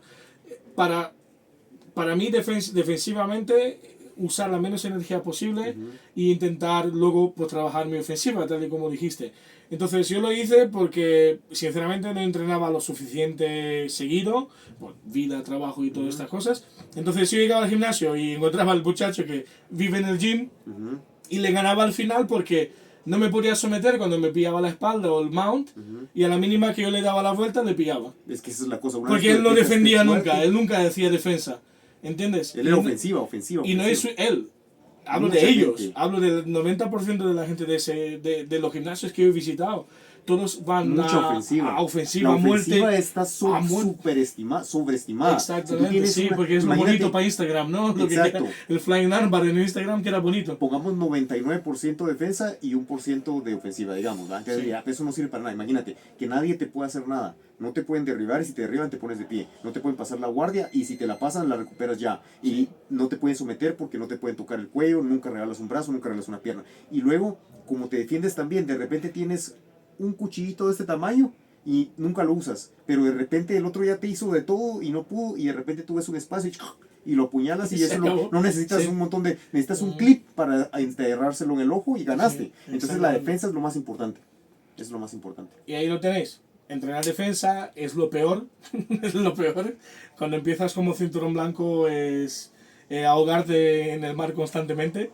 Para mí, defensivamente, usar la menos energía posible e intentar luego pues, trabajar mi ofensiva, tal y como dijiste. Entonces yo lo hice porque sinceramente no entrenaba lo suficiente seguido, por vida, trabajo y todas estas cosas. Entonces yo llegaba al gimnasio y encontraba al muchacho que vive en el gym y le ganaba al final porque no me podía someter cuando me pillaba la espalda o el mount, y a la mínima que yo le daba la vuelta le pillaba. Es que esa es la cosa. Una Porque vez él que no detectas defendía que es nunca, fuerte, él nunca decía defensa. ¿Entiendes? Él era Y- ofensiva. Y no es él. Hablo Mucha de ellos, gente. hablo del 90% de la gente de los gimnasios que yo he visitado. Todos van Mucha a ofensiva. a ofensiva, La a muerte. ofensiva está a muerte. sobreestimada. Exactamente, Si tú tienes sí, una- porque es lo imagínate, bonito para Instagram, ¿no? Lo que Exacto. el flying armbar en Instagram que era bonito. Pongamos 99% defensa y 1% de ofensiva, digamos, ¿verdad? Entonces, Sí. ya, eso no sirve para nada. Imagínate que nadie te puede hacer nada. No te pueden derribar y si te derriban te pones de pie. No te pueden pasar la guardia y si te la pasan la recuperas ya. Y no te pueden someter porque no te pueden tocar el cuello, nunca regalas un brazo, nunca regalas una pierna. Y luego, como te defiendes también, de repente tienes un cuchillito de este tamaño y nunca lo usas. Pero de repente el otro ya te hizo de todo y no pudo y de repente tú ves un espacio y lo apuñalas y Se eso acabó. no necesitas Sí. un montón de... Necesitas un clip para enterrárselo en el ojo y ganaste. Sí, Entonces la exactamente. defensa es lo más importante. Es lo más importante. Y ahí lo tenéis. Entrenar defensa es lo peor. Es lo peor. Cuando empiezas como cinturón blanco es ahogarte en el mar constantemente.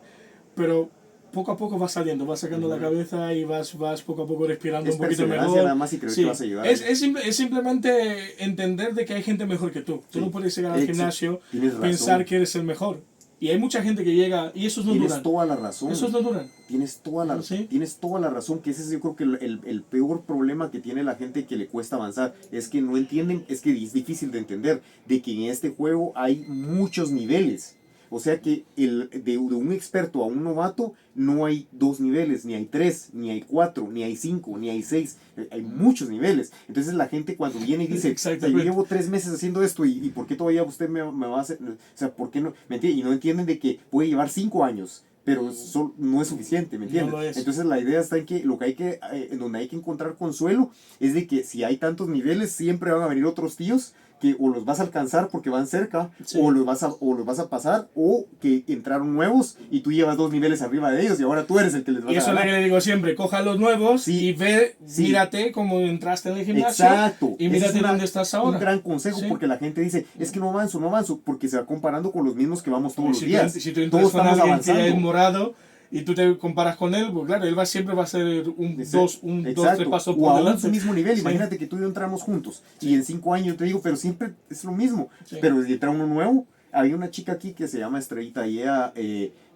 Pero poco a poco vas saliendo, vas sacando la cabeza y vas poco a poco respirando Es un poquito perseverancia mejor. nada más y creer Sí. que vas a llegar. Es simplemente entender de que hay gente mejor que tú. Tú Sí. no puedes llegar al Exacto. gimnasio, Tienes razón. pensar que eres el mejor. Y hay mucha gente que llega y esos no Tienes duran. toda la razón. Esos no duran. Tienes toda la, ¿Sí? tienes toda la razón, que ese es yo creo que el peor problema que tiene la gente que le cuesta avanzar, es que no entienden, es que es difícil de entender, de que en este juego hay muchos niveles. O sea que de un experto a un novato no hay 2 niveles, ni hay 3, ni hay 4, ni hay 5, ni hay 6. Hay muchos niveles. Entonces la gente cuando viene y dice, o sea, yo Exactamente. llevo 3 meses haciendo esto y ¿por qué todavía usted me va a hacer? O sea, ¿por qué no? ¿Me entiende? Y no entienden de que puede llevar 5 años. Pero no es suficiente, ¿me entiendes? No lo es. Entonces la idea está en que lo que hay que, en donde hay que encontrar consuelo es de que si hay tantos niveles siempre van a venir otros tíos que o los vas a alcanzar porque van cerca, Sí. o los vas a pasar, o que entraron nuevos y tú llevas 2 niveles arriba de ellos y ahora tú eres el que les vas Y eso a es lo que ganar. le digo siempre, coja los nuevos Sí, y ve, sí. mírate cómo entraste en el gimnasio Exacto. y Ese mírate es dónde estás ahora. Un gran consejo Sí. porque la gente dice, es que no avanzo, porque se va comparando con los mismos que vamos todos los Si días. si tú entras Todos con estamos alguien que avanzando. es morado y tú te comparas con él, pues claro, él siempre va a ser un dos, Exacto. 3 pasos o por aún delante. su mismo nivel. Sí. Imagínate que tú y yo entramos juntos Sí. y en 5 años yo te digo, pero siempre es lo mismo. Sí. Pero si entra uno nuevo, hay una chica aquí que se llama Estrellita y ella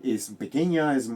es pequeña, es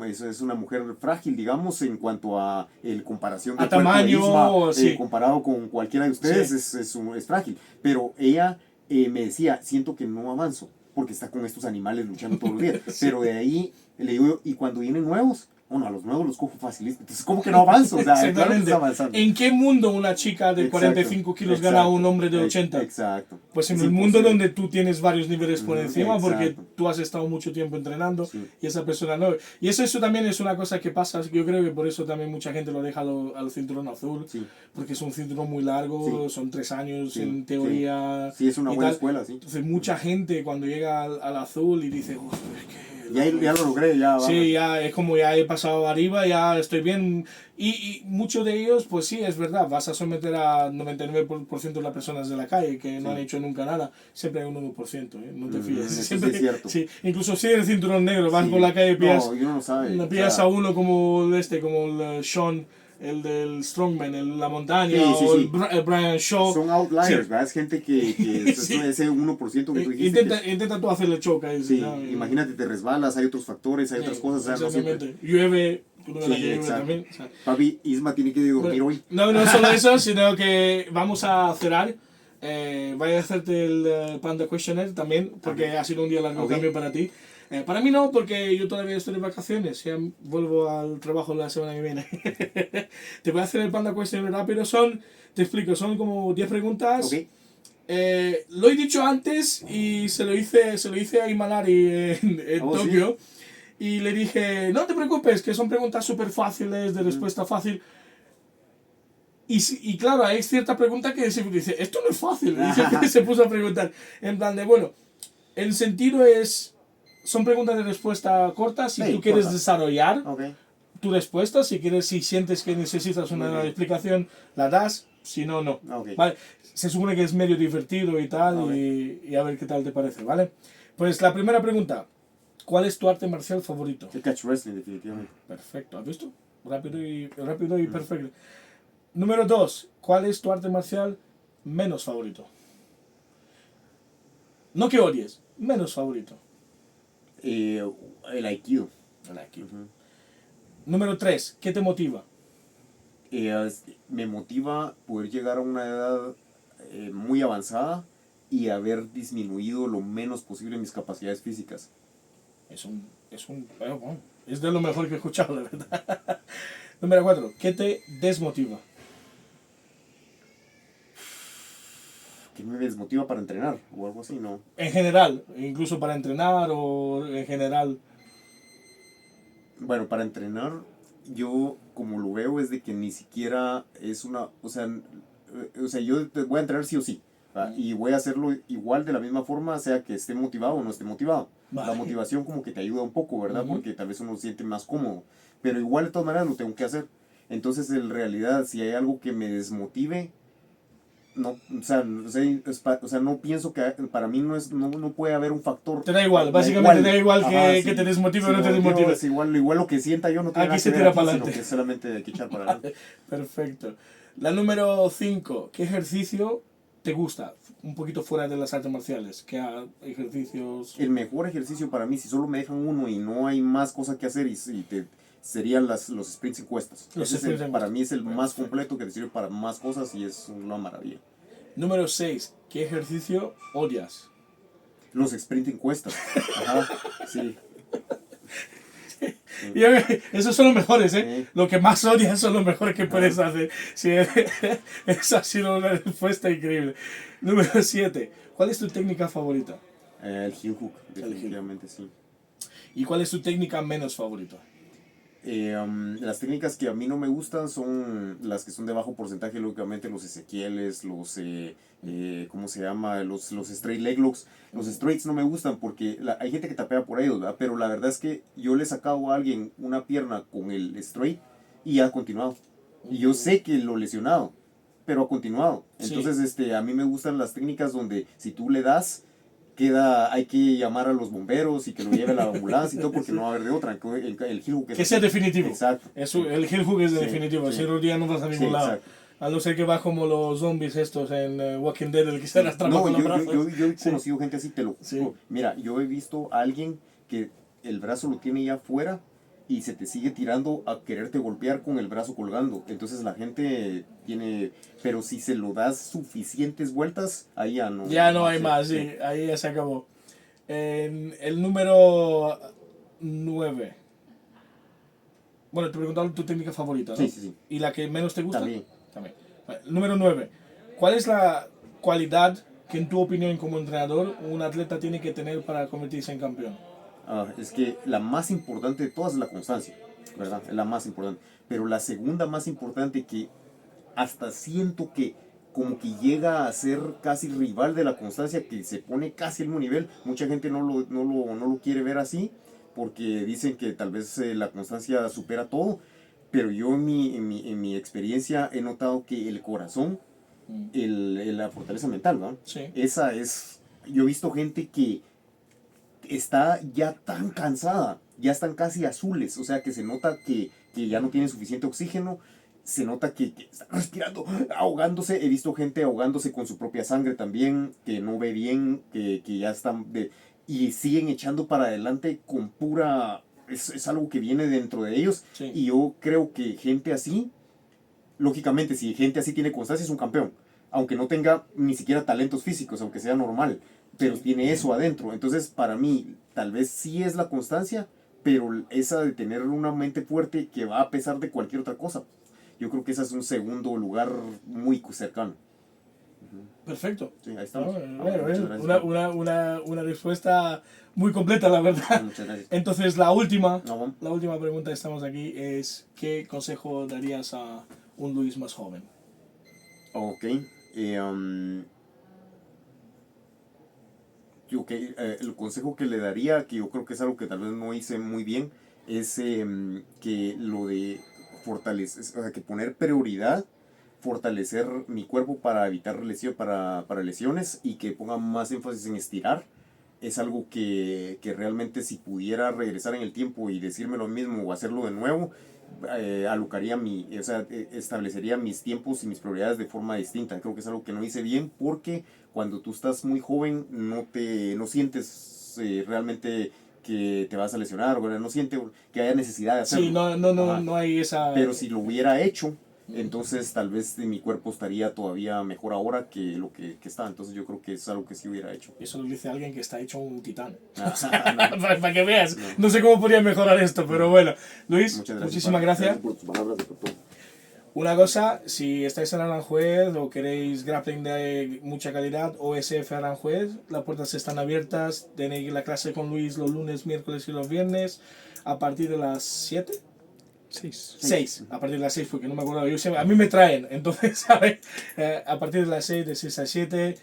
una mujer frágil, digamos, en cuanto a comparación de A tamaño, cuerpo-isma, sí. comparado con cualquiera de ustedes, Sí. es frágil. Pero ella me decía, siento que no avanzo, porque está con estos animales luchando todos los días. Sí. Pero de ahí le digo, y cuando vienen nuevos, bueno, a los nuevos los cojo facilito. Entonces, ¿cómo que no avanzo? O sea, claro que Exactamente. está avanzando. ¿En qué mundo una chica de Exacto, 45 kilos gana a un hombre de 80? Exacto. Pues en Es el mundo imposible. donde tú tienes varios niveles por encima, porque Exacto. tú has estado mucho tiempo entrenando Sí. y esa persona no. Y eso también es una cosa que pasa, yo creo que por eso también mucha gente lo deja al cinturón azul, Sí. porque es un cinturón muy largo, Sí. son 3 años Sí, en teoría. Sí, es una y buena tal. escuela, sí. Entonces mucha gente cuando llega al azul y dice, "Uf, es que Ya lo logré, ya va. sí, ya es como ya he pasado arriba, ya estoy bien. Y muchos de ellos, pues sí, es verdad, vas a someter a 99% de las personas de la calle que no Sí. han hecho nunca nada. Siempre hay un 1%, ¿eh? No te fíes. Eso Siempre, sí es cierto. sí, incluso si eres cinturón negro, vas Sí. por la calle y pillas, No, y uno no sabe. pillas o sea, a uno como como el Sean, el del Strongman, la montaña, Sí, sí, o sí. el Brian Shaw. son outliers, Sí. ¿verdad? Es gente que Sí. ese 1% que tú dijiste. Intenta tú hacerle choque. Sí, ¿no? imagínate, te resbalas, hay otros factores, hay otras cosas. O sea, no siempre- Exactamente. Llueve, tú no ves la Sí, que llueve exacto. también. O sea, Papi, Isma tiene que dormir hoy. no, no solo eso, sino que vamos a cerrar. Voy a hacerte el Panda Questionnaire también, porque ha sido un día largo Ok. también para ti. Para mí no, porque yo todavía estoy de vacaciones, ya vuelvo al trabajo la semana que viene. Te voy a hacer el Panda Questionnaire rápido, te explico, son como 10 preguntas. Ok. Lo he dicho antes y se lo hice a Imanari en Oh, ¿sí? Tokio. Y le dije, no te preocupes, que son preguntas súper fáciles, de respuesta fácil. Y claro, hay cierta pregunta que se dice, esto no es fácil. Y se puso a preguntar. En plan de, bueno, el sentido es, son preguntas de respuesta cortas. Si Sí, tú quieres cortas. desarrollar Ok. tu respuesta, si sientes que necesitas una Ok. explicación, la das. Si no, no. Ok. Vale, se supone que es medio divertido y tal, Ok. y a ver qué tal te parece, ¿vale? Pues la primera pregunta, ¿cuál es tu arte marcial favorito? El catch wrestling, definitivamente. Perfecto, ¿has visto? rápido y perfecto. Número 2. ¿Cuál es tu arte marcial menos favorito? No que odies, menos favorito. El Aikido. El Aikido. Ujú. Número 3. ¿Qué te motiva? Me motiva poder llegar a una edad muy avanzada y haber disminuido lo menos posible mis capacidades físicas. Bueno, es de lo mejor que he escuchado, la verdad. Número 4. ¿Qué te desmotiva? ¿Qué me desmotiva para entrenar o algo así? No. En general, incluso para entrenar o en general. Bueno, para entrenar, yo como lo veo es de que ni siquiera es una, o sea, yo voy a entrenar sí o sí, ¿va? Y voy a hacerlo igual de la misma forma, sea que esté motivado o no esté motivado. Vale. La motivación como que te ayuda un poco, ¿verdad? Ujú. Porque tal vez uno se siente más cómodo, pero igual de todas maneras lo tengo que hacer. Entonces, en realidad, si hay algo que me desmotive, no, o sea, no pienso que para mí no puede haber un factor. Te da igual, básicamente te da igual Ajá, que sí. te desmotive o no Sí, te no, desmotive. es igual lo que sienta yo no tiene Aquí nada se que tira ver aquí, para sino adelante. que solamente hay que echar para adelante. Perfecto. La número 5. ¿Qué ejercicio te gusta? Un poquito fuera de las artes marciales. ¿Qué ejercicios? El mejor ejercicio para mí, si solo me dejan uno y no hay más cosas que hacer, serían los sprints en cuestas. Los Ese es sprints en para cuestas. mí es el más Perfecto. completo que te sirve para más cosas y es una maravilla. Número 6. ¿Qué ejercicio odias? Los sprints en cuestas. Ajá, sí. Y, esos son los mejores, ¿eh? Sí. Lo que más odias son los mejores que puedes hacer. Sí, esa ha sido una respuesta increíble. Número 7. ¿Cuál es tu técnica favorita? El heel hook, definitivamente sí. ¿Y cuál es tu técnica menos favorita? Las técnicas que a mí no me gustan son las que son de bajo porcentaje, lógicamente los Ezequieles, ¿cómo se llama? Los straight leg locks. Los straights no me gustan porque hay gente que tapea por ellos, ¿verdad? Pero la verdad es que yo le he sacado a alguien una pierna con el straight y ha continuado. Y yo sé que lo lesionado, pero ha continuado. Entonces, a mí me gustan las técnicas donde si tú le das, hay que llamar a los bomberos y que lo lleve a la ambulancia y todo porque no va a haber de otra. El heel hook Que sea definitivo. Exacto. El heel hook es Sí, definitivo. sí. Si rodilla no vas a ningún Sí, lado. exacto. A no ser que va como los zombies estos en Walking Dead, el que se arrastra No, con los brazos. yo he Sí. conocido gente así, te lo Sí. juro. Mira, yo he visto a alguien que el brazo lo tiene ya afuera y se te sigue tirando a quererte golpear con el brazo colgando. Entonces la gente tiene... Pero si se lo das suficientes vueltas, ahí ya no... Ya no hay más, sí. Ahí ya se acabó. El número 9. Bueno, te preguntaba tu técnica favorita, ¿no? Sí, sí, sí. ¿Y la que menos te gusta? También. También. Vale, número 9. ¿Cuál es la cualidad que en tu opinión como entrenador un atleta tiene que tener para convertirse en campeón? Es que la más importante de todas es la constancia, ¿verdad? Es la más importante. Pero la segunda más importante que hasta siento que como que llega a ser casi rival de la constancia, que se pone casi al mismo nivel. Mucha gente no lo quiere ver así, porque dicen que tal vez la constancia supera todo, pero yo en mi experiencia he notado que el corazón, la fortaleza mental, ¿no? Sí. Esa es, yo he visto gente que está ya tan cansada, ya están casi azules, o sea que se nota que ya no tienen suficiente oxígeno, se nota que están respirando, ahogándose. He visto gente ahogándose con su propia sangre también, que no ve bien, que ya están... y siguen echando para adelante con pura... Es algo que viene dentro de ellos. Sí. Y yo creo que gente así, lógicamente, si gente así tiene constancia, es un campeón. Aunque no tenga ni siquiera talentos físicos, aunque sea normal. Pero Sí. tiene eso adentro. Entonces, para mí, tal vez sí es la constancia, pero esa de tener una mente fuerte que va a pesar de cualquier otra cosa. Yo creo que ese es un segundo lugar muy cercano. Perfecto. Sí, ahí estamos. Bueno, Muchas gracias. una respuesta muy completa, la verdad. Muchas gracias. Entonces, la última No, pregunta, estamos aquí, es ¿qué consejo darías a un Luis más joven? ok. El consejo que le daría, que yo creo que es algo que tal vez no hice muy bien, es que lo de fortalecer, o sea, que poner prioridad, fortalecer mi cuerpo para evitar para lesiones y que ponga más énfasis en estirar. Es algo que realmente si pudiera regresar en el tiempo y decirme lo mismo o hacerlo de nuevo, alocaría o sea, establecería mis tiempos y mis prioridades de forma distinta. Creo que es algo que no hice bien porque cuando tú estás muy joven no sientes realmente que te vas a lesionar, o no sientes que haya necesidad de hacerlo. Sí, no hay esa... Pero si lo hubiera hecho, entonces tal vez mi cuerpo estaría todavía mejor ahora que lo que está. Entonces yo creo que es algo que sí hubiera hecho. Eso lo dice alguien que está hecho un titán. No. Para que veas. No sé cómo podría mejorar esto, pero bueno. Luis, Muchas gracias, muchísimas gracias. por tus palabras y por todo. Una cosa, si estáis en Aranjuez o queréis grappling de mucha calidad, OSF Aranjuez, las puertas están abiertas. Tenéis la clase con Luis los lunes, miércoles y los viernes a partir de las 7. 6, a partir de las 6, porque no me acuerdo. A mí me traen, entonces, ¿sabes? A partir de las 6, de 6 a 7,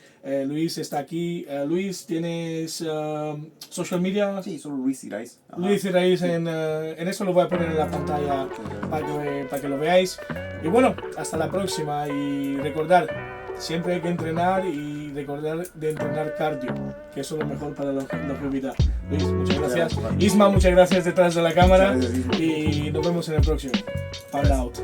Luis está aquí. Luis, ¿tienes social media? Sí, solo Luis Iraiz. Luis Iraiz, en eso lo voy a poner en la pantalla para que lo veáis. Y bueno, hasta la próxima. Y recordar, siempre hay que entrenar y recordar de entrenar cardio, que eso es lo mejor para la longevidad. Luis, muchas gracias. Isma, muchas gracias detrás de la cámara. Y nos vemos en el próximo. Pound out.